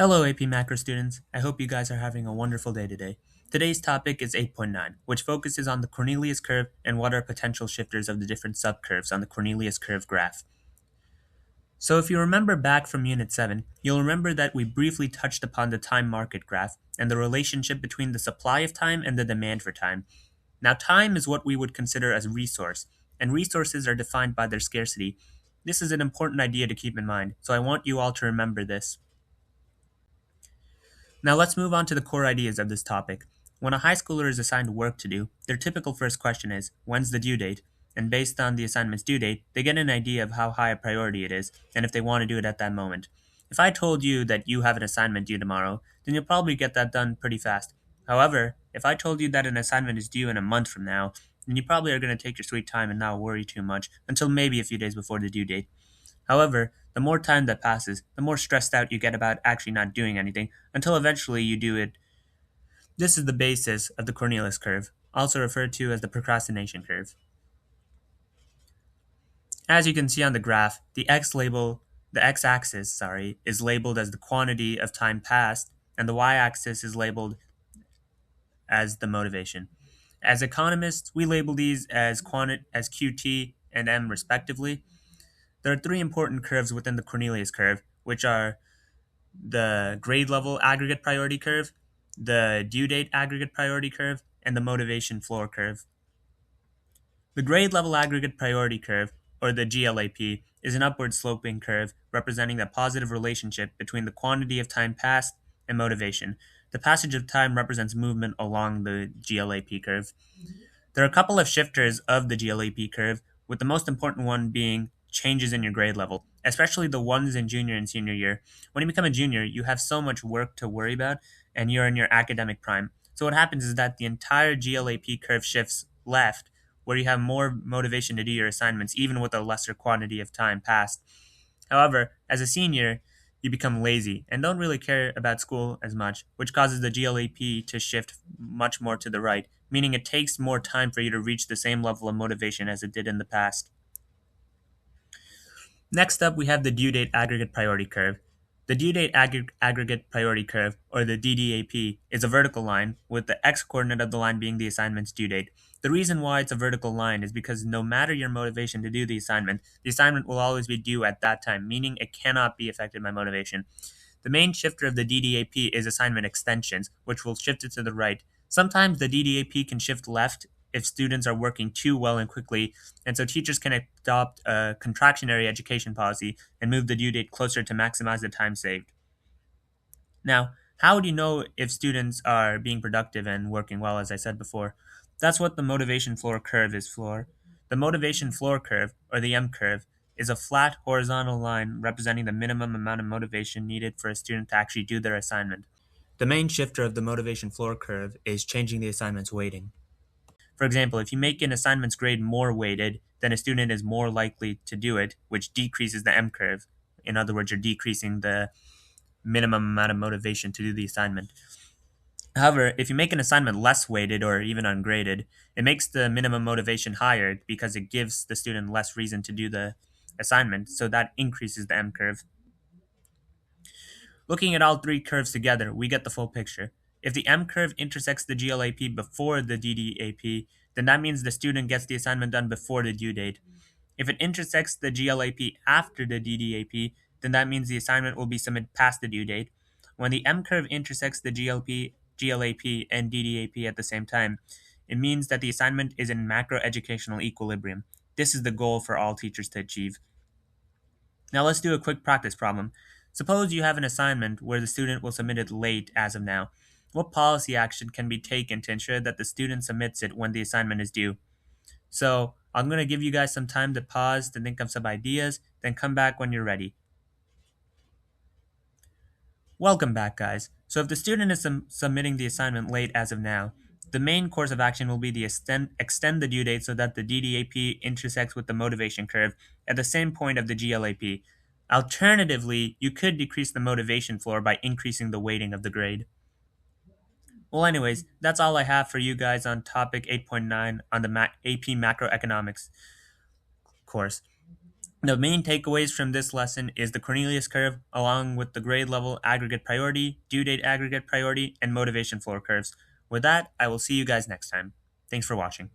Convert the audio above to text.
Hello, AP Macro students. I hope you guys are having a wonderful day today. Today's topic is 8.9, which focuses on the Cornelius curve and what are potential shifters of the different subcurves on the Cornelius curve graph. So, if you remember back from Unit 7, you'll remember that we briefly touched upon the time market graph and the relationship between the supply of time and the demand for time. Now, time is what we would consider as a resource, and resources are defined by their scarcity. This is an important idea to keep in mind, so I want you all to remember this. Now let's move on to the core ideas of this topic. When a high schooler is assigned work to do, their typical first question is, when's the due date? And based on the assignment's due date, they get an idea of how high a priority it is, and if they want to do it at that moment. If I told you that you have an assignment due tomorrow, then you'll probably get that done pretty fast. However, if I told you that an assignment is due in a month from now, then you probably are going to take your sweet time and not worry too much until maybe a few days before the due date. However, the more time that passes, the more stressed out you get about actually not doing anything until eventually you do it. This is the basis of the Cornelius curve, also referred to as the procrastination curve. As you can see on the graph, the x-axis, is labeled as the quantity of time passed, and the y-axis is labeled as the motivation. As economists, we label these as QT and M respectively. There are three important curves within the Cornelius curve, which are the grade level aggregate priority curve, the due date aggregate priority curve, and the motivation floor curve. The grade level aggregate priority curve, or the GLAP, is an upward sloping curve representing the positive relationship between the quantity of time passed and motivation. The passage of time represents movement along the GLAP curve. There are a couple of shifters of the GLAP curve, with the most important one being changes in your grade level, especially the ones in junior and senior year. When you become a junior, you have so much work to worry about, and you're in your academic prime. So what happens is that the entire GLAP curve shifts left, where you have more motivation to do your assignments, even with a lesser quantity of time passed. However, as a senior, you become lazy and don't really care about school as much, which causes the GLAP to shift much more to the right, meaning it takes more time for you to reach the same level of motivation as it did in the past. Next up, we have the due date aggregate priority curve. The due date aggregate priority curve, or the DDAP, is a vertical line, with the x coordinate of the line being the assignment's due date. The reason why it's a vertical line is because no matter your motivation to do the assignment will always be due at that time, meaning it cannot be affected by motivation. The main shifter of the DDAP is assignment extensions, which will shift it to the right. Sometimes the DDAP can shift left if students are working too well and quickly, and so teachers can adopt a contractionary education policy and move the due date closer to maximize the time saved. Now, how do you know if students are being productive and working well, as I said before? That's what the motivation floor curve is for. The motivation floor curve, or the M curve, is a flat horizontal line representing the minimum amount of motivation needed for a student to actually do their assignment. The main shifter of the motivation floor curve is changing the assignment's weighting. For example, if you make an assignment's grade more weighted, then a student is more likely to do it, which decreases the M curve. In other words, you're decreasing the minimum amount of motivation to do the assignment. However, if you make an assignment less weighted or even ungraded, it makes the minimum motivation higher because it gives the student less reason to do the assignment, so that increases the M curve. Looking at all three curves together, we get the full picture. If the M curve intersects the GLAP before the DDAP, then that means the student gets the assignment done before the due date. If it intersects the GLAP after the DDAP, then that means the assignment will be submitted past the due date. When the M curve intersects the GLAP, and DDAP at the same time, it means that the assignment is in macroeducational equilibrium. This is the goal for all teachers to achieve. Now let's do a quick practice problem. Suppose you have an assignment where the student will submit it late as of now. What policy action can be taken to ensure that the student submits it when the assignment is due? So I'm going to give you guys some time to pause to think of some ideas, then come back when you're ready. Welcome back, guys. So if the student is submitting the assignment late as of now, the main course of action will be to extend the due date so that the DDAP intersects with the motivation curve at the same point of the GLAP. Alternatively, you could decrease the motivation floor by increasing the weighting of the grade. Well, anyways, that's all I have for you guys on topic 8.9 on the AP Macroeconomics course. The main takeaways from this lesson is the Cornelius curve, along with the grade level aggregate priority, due date aggregate priority, and motivation floor curves. With that, I will see you guys next time. Thanks for watching.